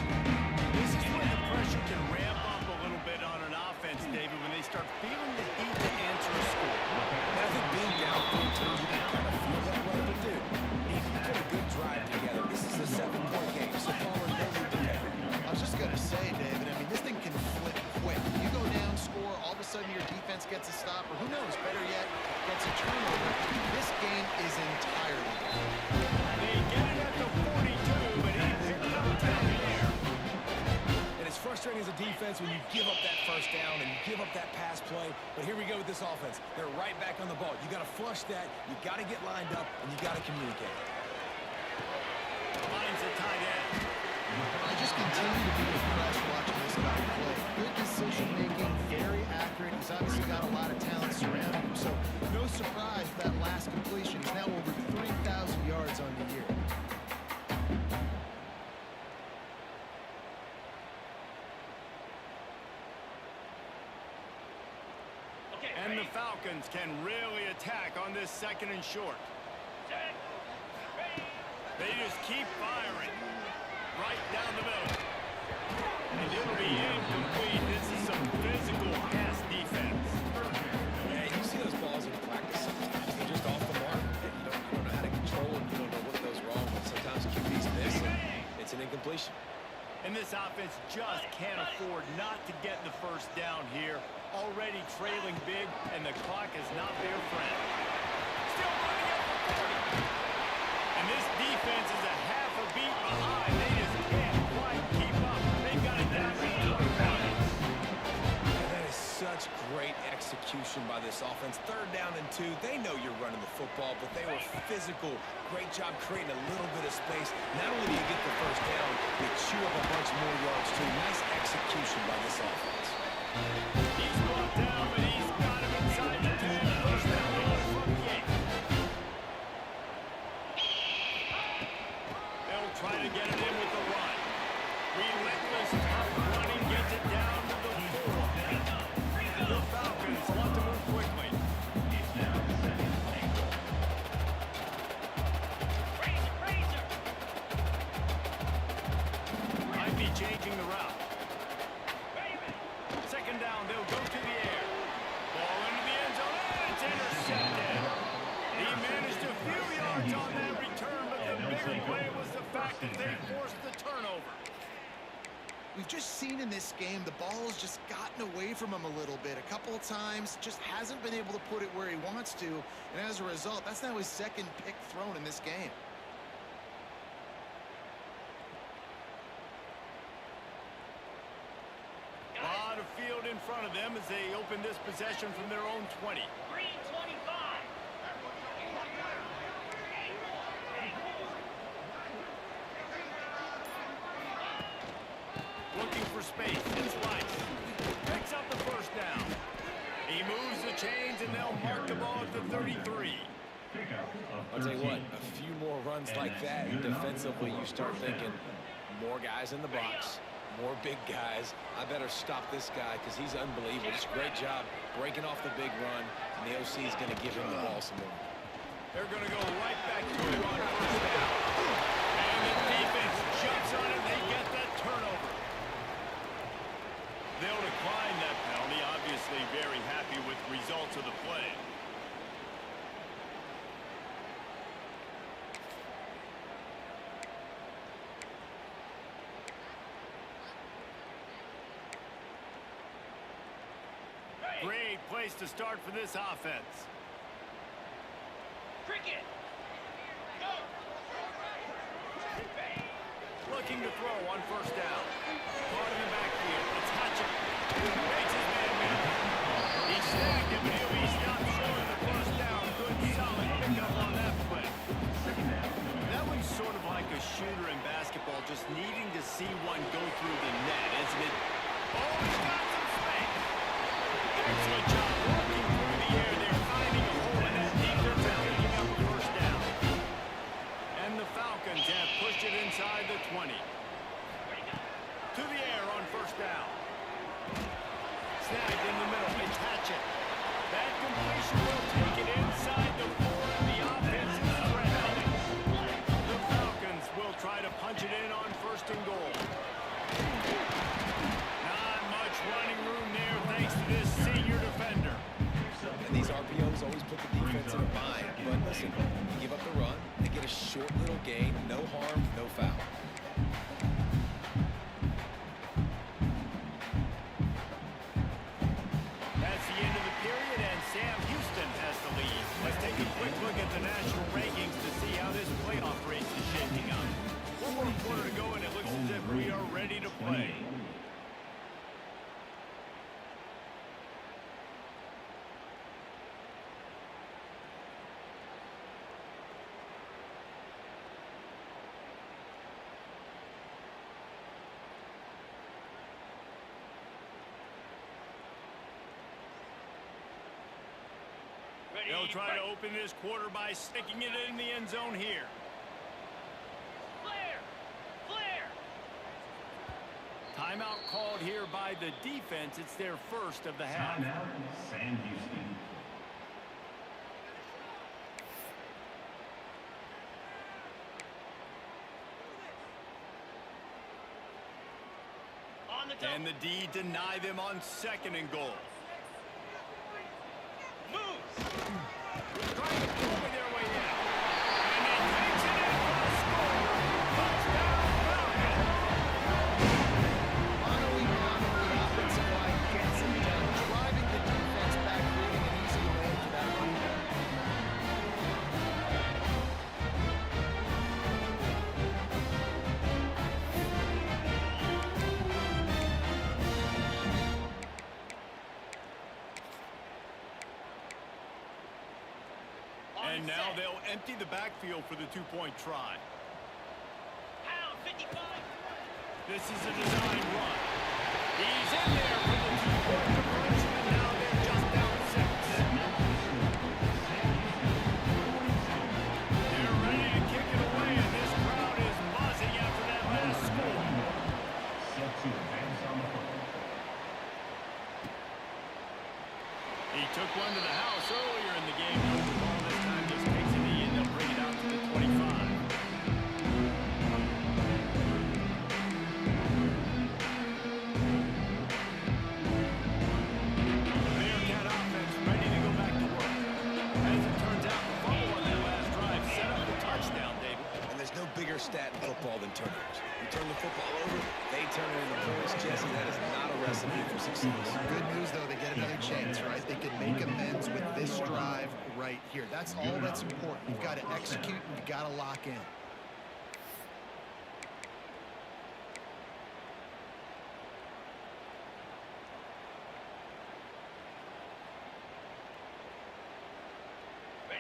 S2: This is when the pressure can ramp up a little bit on an offense, David, when they start feeling the heat to answer a score.
S3: I think being down 14, you can kind of feel that way, but dude, he put a good drive together. This is a 7-point game, so Palmer no need to panic.
S1: I was just going to say, David, I mean, this thing can flip quick. You go down, score, all of a sudden your defense gets a stop, or who knows, better yet, gets a turnover. This game is entirely different.
S2: They get it at the 42, but he picked it up down the air.
S3: And it's frustrating as a defense when you give up that first down and you give up that pass play. But here we go with this offense. They're right back on the ball. You got to flush that. You got to get lined up, and you got to communicate.
S2: Finds a tight end.
S1: I just continue to be impressed watching this guy play. Good decision-making, very accurate. He's obviously got a lot of talent surrounding him, so no surprise that last completion. He's now over 3,000 yards on the year.
S2: And the Falcons can really attack on this second and short. They just keep firing right down the middle. And it'll be incomplete. This is some physical pass defense.
S3: Yeah, you see those balls in practice sometimes. They're just off the mark. And you don't know how to control them. You don't know what goes wrong. But sometimes QBs miss, and it's an incompletion.
S2: And this offense just can't afford not to get the first down here. Already trailing big, and the clock is not their friend. Still running up for 40. And this defense is a half a beat behind. They just can't quite keep up. They've got it down to 20 points.
S3: And that is such great execution by this offense. 3rd down and 2. They know you're running the football, but they were physical. Great job creating a little bit of space. Not only do you get the first down, they chew up a bunch more yards too. Nice execution by this offense.
S2: He's brought down, but he's got him inside the 10. First down from the 8. They'll try to get it in with the run. Relentless, tough running gets it down to the 4. The Falcons want to move quickly. Might be changing the route. Second down, they'll go to the air. Ball into the end zone, and it's intercepted. He managed a few yards on that return, but the bigger play was the fact that they forced the turnover.
S1: We've just seen in this game the ball's just gotten away from him a little bit. A couple of times, just hasn't been able to put it where he wants to, and as a result, that's now his 2nd pick thrown in this game.
S2: A lot of field in front of them as they open this possession from their own 20.
S6: Green 25.
S2: Looking for space. It's Rice. Picks up the first down. He moves the chains, and they'll mark the ball at the 33.
S3: I'll tell you what, a few more runs like that, defensively, you start thinking more guys in the box, more big guys. I better stop this guy because he's unbelievable. Just a great job breaking off the big run, and the OC is going to give him the ball some more.
S2: They're going to go right back to him on first down. And the defense jumps on it. They get that turnover. They'll decline that penalty. Obviously very happy with the results of the play. Great place to start for this offense.
S6: Cricket. Go.
S2: Looking looking to throw on first down. Caught in the backfield. It's Hatchet. Makes his man miss. He snagged him, and he'll be stopped short of the first down. Good, solid pickup on that play. That one's sort of like a shooter in basketball, just needing to see one go through the net, isn't it? Oh, he's got some space. Excellent job walking through the air. They're finding a hole in that defense and picking up a first down. And the Falcons have pushed it inside the 20. To the air on first down. Snagged in the middle. It's Hatchet. That completion will take it inside the 4, and the offense is threatening. The Falcons will try to punch it in on first and goal. Not much running room there thanks to this senior defender.
S3: And these RPOs always put the defense in a bind. But listen, you give up the run, they get a short little gain, no harm, no foul.
S2: That's the end of the period, and Sam Houston has the lead. Let's take a quick look at the national rankings to see how this playoff race is shaping up. One more quarter to go, and it looks as if we are ready to play. They'll try to open this quarter by sticking it in the end zone here.
S6: Flare! Flare!
S2: Timeout called here by the defense. It's their first of the half.
S4: Timeout, Sam Houston.
S6: On the double.
S2: And the D deny them on second and goal.
S6: Moves!
S2: Trying to pull their way in. And he takes it in for the score. Touchdown, Falcons!
S1: Finally, the offensive line gets it done, driving the defense back, creating an easy lane for that running back.
S2: And now they'll empty the backfield for the two-point try.
S6: Pound 55.
S2: This is a design run. He's in there for the two-point conversion, and now they're just down 6. They're ready to kick it away, and this crowd is buzzing after that last score.
S4: Set to advance on the football.
S2: He took one to the house earlier in the game. The ball this time just takes it in. They'll bring it out to the 25. Bearcat offense ready to go back to work. As it turns out, the follow on that last drive set up the touchdown, David.
S3: And there's no bigger stat in football than turnovers. You turn the football over, they turn it into points. Jesse, that is not a recipe for success.
S1: Good news, though, they get another chance, right? They can make amends with this drive right here. That's all that's important. You've got to execute, and you've got to lock in.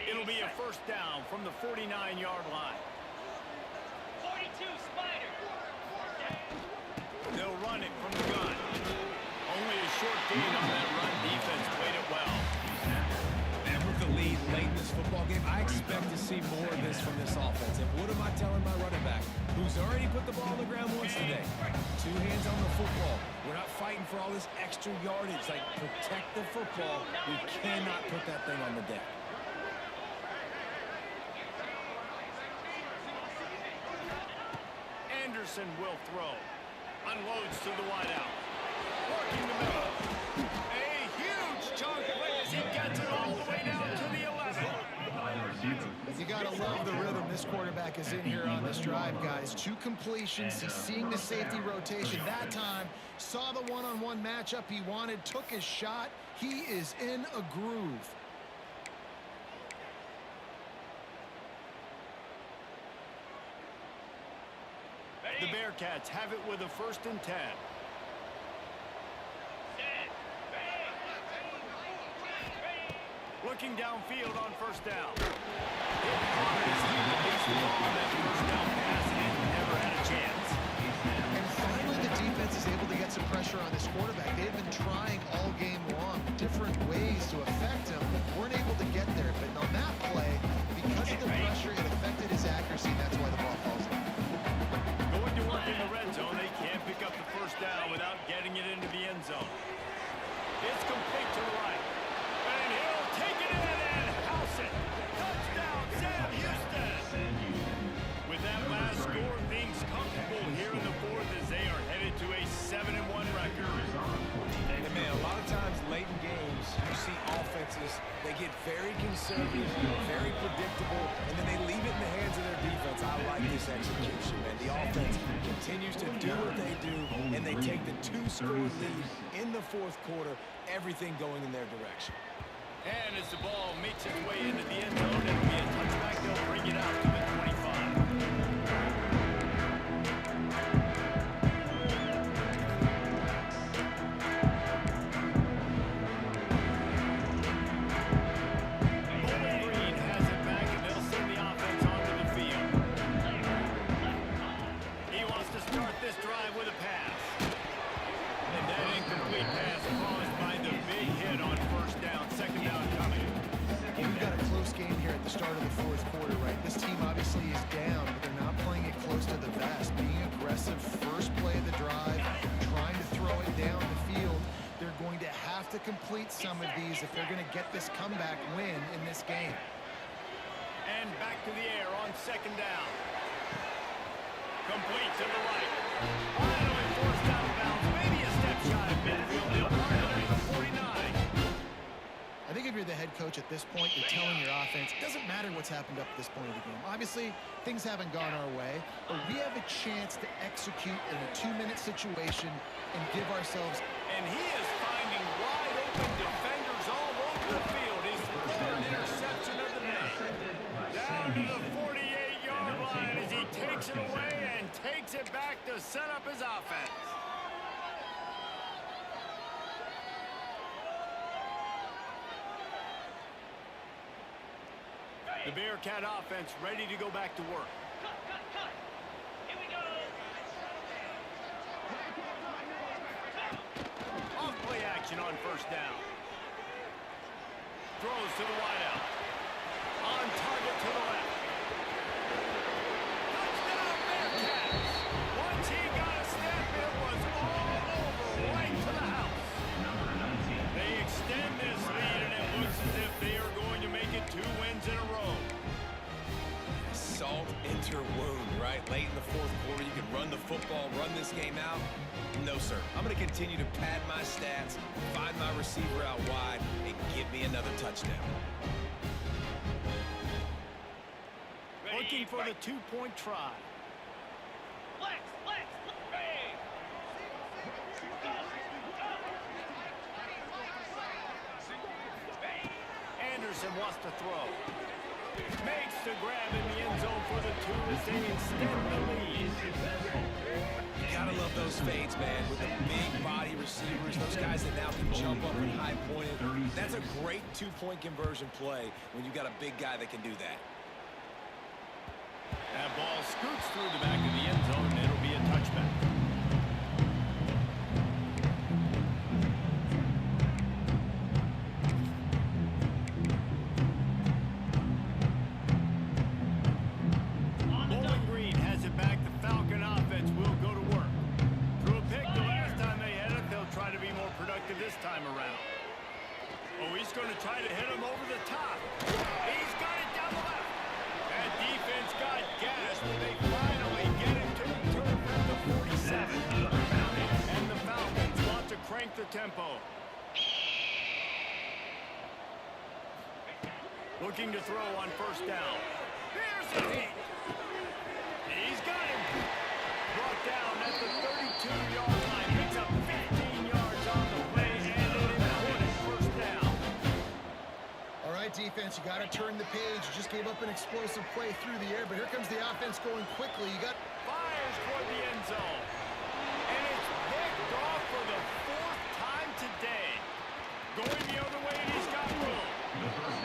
S2: It'll be a first down from the 49-yard line.
S6: 42 Spider.
S2: They'll run it from the gun. Only a short gain on that run. Defense played it well.
S3: And with the lead late in this football game, I expect to see more of this from this offense. And what am I telling my running back, who's already put the ball on the ground once today? 2 hands on the football. We're not fighting for all this extra yardage. Like, protect the football. We cannot put that thing on the deck.
S2: Anderson will throw. Unloads to the wideout. Working the middle. A huge chunk play as he gets it all the way down to the 11.
S1: You got to love the rhythm this quarterback is in here on this drive, guys. 2 completions. He's seeing the safety rotation. That time, saw the one-on-one matchup he wanted, took his shot. He is in a groove.
S2: The Bearcats have it with a 1st and 10. Looking downfield on 1st down. Hit hard as he released the ball on that 1st down pass and never had a chance.
S1: And finally, the defense is able to get some pressure on this quarterback. They've been trying all game long, different ways to affect him. Weren't able to get there, but on that play, because of the pressure, it affected his accuracy, and that's why the ball falls in.
S2: Going to work in the red zone, they can't pick up the 1st down without getting it into the end zone. It's complete to the right. And he'll take it in and house it. Touchdown, Sam Houston. With that last score, things comfortable here in the 4th as they are headed to a 7-1 record.
S3: And man, a lot of times late in games, you see offenses, they get very conservative, very predictable, and then they leave it in the hands of their defense. I like this execution, man. The offense continues to do what they do, and they take the 2-score lead in the 4th quarter, everything going in their direction.
S2: And as the ball makes its way into the end zone, it'll be a touchback. They'll bring it out to the 25. Bowling Green has it back, and they'll send the offense onto the field. He wants to start this drive with a pass. And that incomplete pass caused by the big hit on 1st down. 2nd down coming.
S1: We've got a close game here at the start of the 4th quarter, right? This team obviously is down, but they're not playing it close to the vest. Being aggressive, first play of the drive, trying to throw it down the field. They're going to have to complete some of these if they're going to get this comeback win in this game.
S2: And back to the air on 2nd down. Complete to the right. Finally forced out of bounds. Maybe a step shy of midfield. They'll mark it at the 49.
S1: I think if you're the head coach at this point, you're telling your offense, it doesn't matter what's happened up to this point of the game. Obviously, things haven't gone our way, but we have a chance to execute in a 2-minute situation and give ourselves.
S2: And he is finding wide open defenders all over the field. His 3rd interception of the night. Down to the 48-yard line as he takes it away and takes it back to set up his offense. The Bearcat offense ready to go back to work.
S6: Cut. Here we go.
S2: Off play action on 1st down. Throws to the wideout. On target to the left. Touchdown Bearcats! Once he got a step, it was all over, right to the house. They extend this lead, and it looks as if they are going to make it 2 wins in a row.
S3: Salt into wound, right? Late in the 4th quarter, you can run the football, run this game out. No, sir. I'm going to continue to pad my stats, find my receiver out wide, and give me another touchdown.
S2: Looking for the 2-point try.
S6: Flex. Hey.
S2: Anderson wants to throw. Makes the grab in the end zone for the 2 as they extend the lead.
S3: You gotta love those fades, man, with the big body receivers, those guys that now can jump up and high point it. That's a great 2-point conversion play when you got a big guy that can do that.
S2: That ball scoots through the back of the end zone, and it'll be a touchback. Bowling Green has it back. The Falcon offense will go to work. Threw a pick the last time they had it. They'll try to be more productive this time around. Oh, he's going to try to hit him over the top. He's got it down the left. That defense got gassed, and they finally get it to the turf at the 47. And the Falcons want to crank the tempo. Looking to throw on 1st down. Here's the deep. He's got him. Brought down at the 32-yard line. Picks up 15 yards on the play, and an important 1st down.
S1: All right, defense, you got to turn the page. You just gave up an explosive play through the air, but here comes the offense going quickly. You got
S2: Fires toward the end zone. And it's picked off for the 4th time today. Going the other way, and he's got room.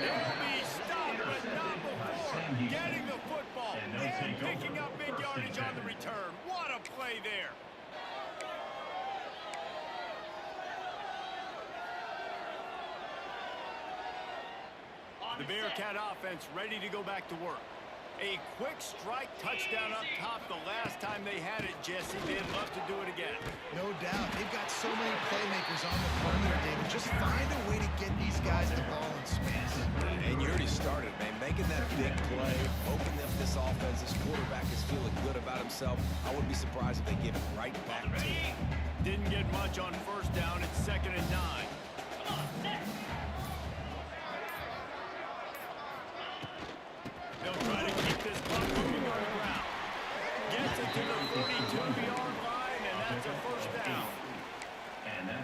S2: They'll be stopped, but not before getting the football and picking up big yardage on the return. What a play there. The Bearcat offense ready to go back to work. A quick strike touchdown up top the last time they had it, Jesse. They'd love to do it again.
S1: No doubt. They've got so many playmakers on the perimeter, David. Just find a way to get these guys the ball in space.
S3: And you already started, man. Making that big play, opening up this offense. This quarterback is feeling good about himself. I wouldn't be surprised if they give it right back to him.
S2: Didn't get much on 1st down. It's 2nd and 9.
S6: Come on, set.
S2: They'll try to keep this clock moving on the ground. Gets it to the 42-yard line, and that's a 1st down.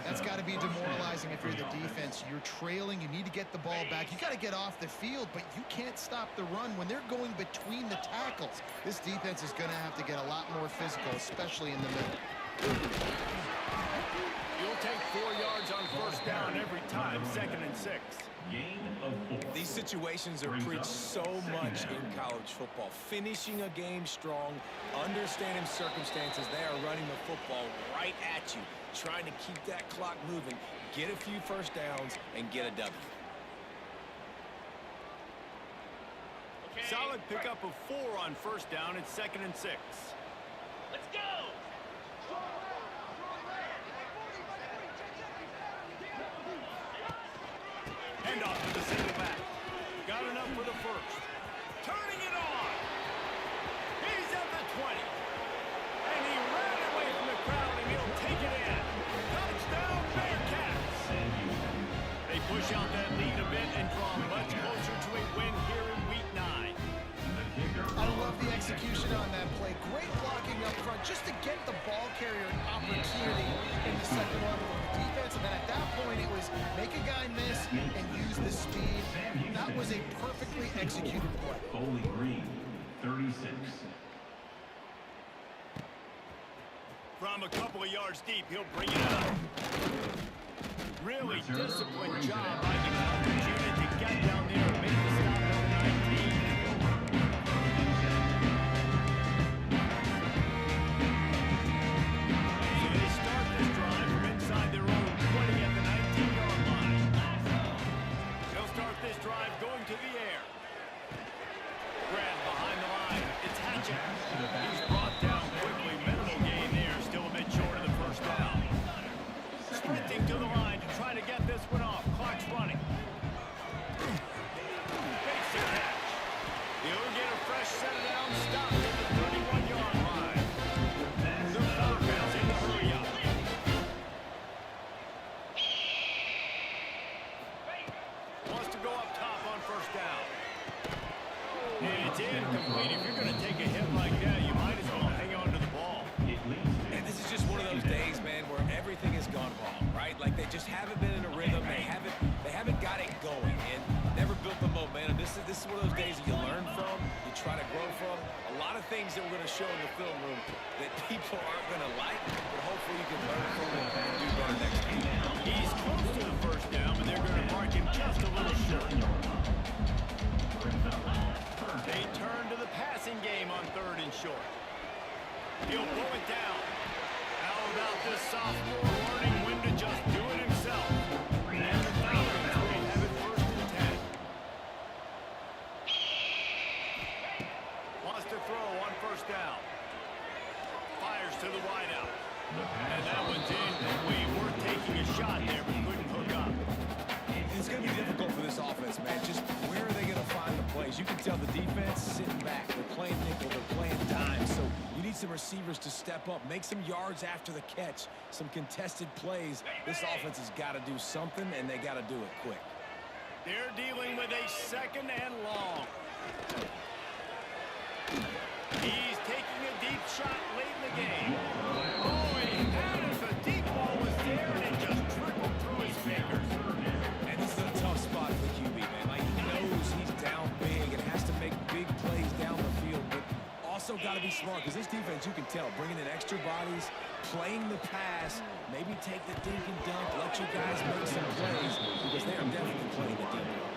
S1: That's got to be demoralizing if you're the defense. You're trailing. You need to get the ball back. You got to get off the field, but you can't stop the run when they're going between the tackles. This defense is going to have to get a lot more physical, especially in the middle.
S2: You'll take 4 yards on 1st down every time, 2nd and 6.
S3: These situations are preached so much in college football. Finishing a game strong, understanding circumstances. They are running the football right at you, trying to keep that clock moving, get a few 1st downs, and get a W.
S6: Okay.
S2: Solid pickup of 4 on 1st down. It's 2nd and 6.
S6: Let's go.
S2: Hand off to the single back. Got enough for the 1st. Turning it on. He's at the 20. And he ran away from the crowd, and he'll take it in. Touchdown, Bearcats. They push out that lead a bit and draw much closer to a win here in Week 9.
S1: I love the execution on that play. Great blocking up front just to get the ball carrier an opportunity in the second level of the defense. And then at that point, it was make a guy miss and use the speed. That was a perfectly executed play.
S4: Bowling Green, 36.
S2: From a couple of yards deep, he'll bring it up. Really disciplined job by the coverage unit to get down there and make the stop on 19. So they start this drive from inside their own 20 at the 19-yard line. They'll start this drive going to the air. Grab behind the line. It's Hatchet. He's brought down quickly. Minimal gain there. Still a bit short of the 1st down. Sprinting to the line to try to get this one off. Clock's running. Fakes the catch. He'll get a fresh set of down. Stopped at the 31-yard line. The Falcons in the hurry up. Wants to go up top on 1st down. And it's incomplete. If you're going to take a hit like that, you might as well hang on to the ball.
S3: And this is just one of those days, man, where everything has gone wrong, right? Like they just haven't been in a rhythm. They haven't got it going and never built the momentum. This is one of those days that you learn from, you try to grow from. A lot of things that we're going to show in the film room that people aren't going to like, but hopefully you can learn from it and do better next game.
S2: He's close to the 1st down, but they're going to mark him just a little short. They turn to the passing game on 3rd and short. He'll pull it down. How about this sophomore learning when to just do it himself? And the Falcons will have it 1st and 10. Wants to throw on 1st down. Fires to the wideout. And that one's incomplete. We're taking a shot there, but couldn't hook up.
S3: It's going to be difficult for this offense, man. Just where are they going to find the plays? You can tell the defense sitting back. They're playing nickel. They're playing dime. So you need some receivers to step up, make some yards after the catch, some contested plays. This offense has got to do something, and they got to do it quick.
S2: They're dealing with a 2nd and long. He's taking a deep shot late in the game. Oh, he had it. The deep ball was there, and it just trickled through his fingers.
S3: And this is a tough spot for the QB, man. Like, he knows he's down big and has to make big plays down the field, but also got to to be smart because this defense, you can tell, bringing in extra bodies, playing the pass, maybe take the dink and dunk, let you guys make some plays because they are definitely playing the deep ball.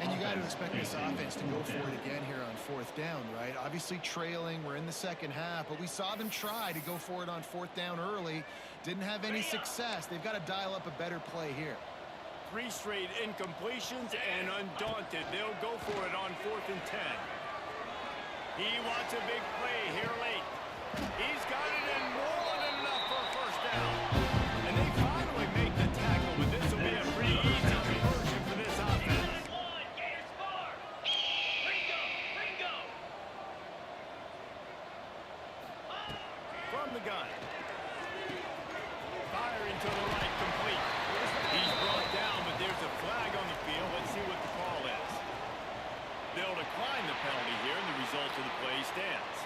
S1: And you got to expect this offense to go for it again here on fourth down, right? Obviously trailing, we're in the second half, but we saw them try to go for it on fourth down early. Didn't have any success. They've got to dial up a better play here.
S2: 3 straight incompletions, and undaunted, they'll go for it on 4th and 10. He wants a big play here late. He's got it and more than enough for a first down. And they finally make the tackle, but this will be a pretty easy conversion for this offense.
S6: Gators far. Ringo.
S2: From the gun. Firing to the right, complete. He's brought down, but there's a flag on the field. Let's see what the call is. They'll decline the penalty here, and the result of the play stands.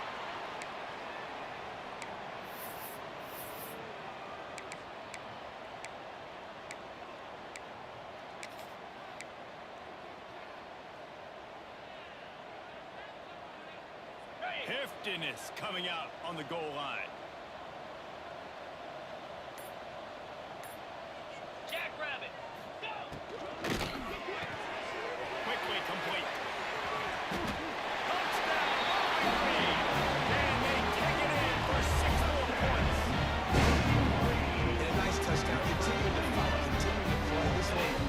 S2: Heftiness coming out on the goal line.
S6: Jackrabbit. Go.
S2: Quickly complete. Touchdown, Bobby! And they take it in for 6 more points.
S3: And a nice touchdown. Continue to fight, continue to play. This late,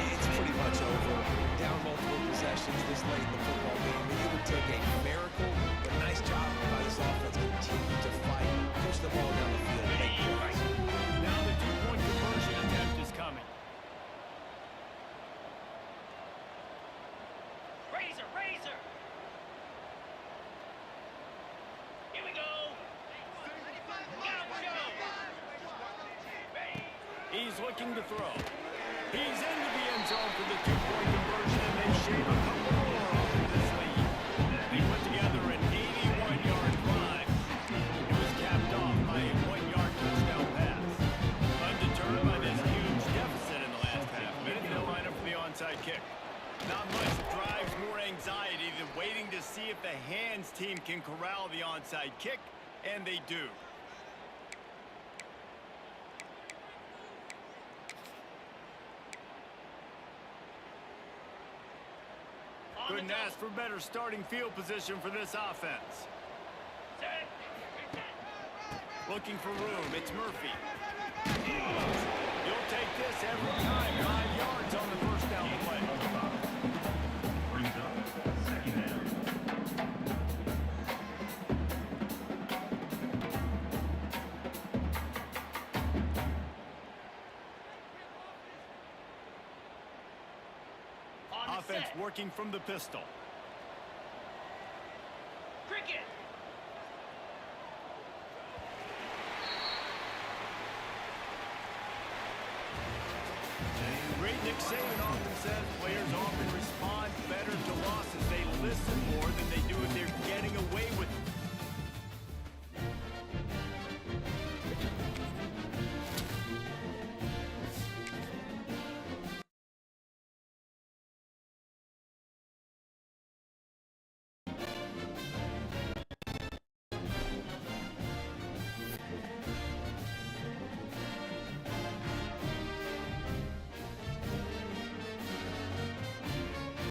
S3: it's pretty much over. Down multiple possessions this late in the football game. It would take a miracle, but nice job by this offense. Continue to fight, push the ball down the field, make plays.
S2: Now the 2-point conversion attempt is coming.
S6: Razor. Here we go. Gaucho.
S2: He's looking to throw. He's into the end zone for the 2-point conversion, and they shave a couple more off of this lead. They put together an 81-yard drive. It was capped off by a 1-yard touchdown pass. Undeterred by this huge deficit in the last half minute, they'll line up for the onside kick. Not much drives more anxiety than waiting to see if the hands team can corral the onside kick, and they do. Couldn't ask for better starting field position for this offense.
S6: Set.
S2: Looking for room, it's Murphy. You'll take this every time. 5 yards on the first down play.
S4: Brings up 2nd down.
S2: Offense working from the pistol.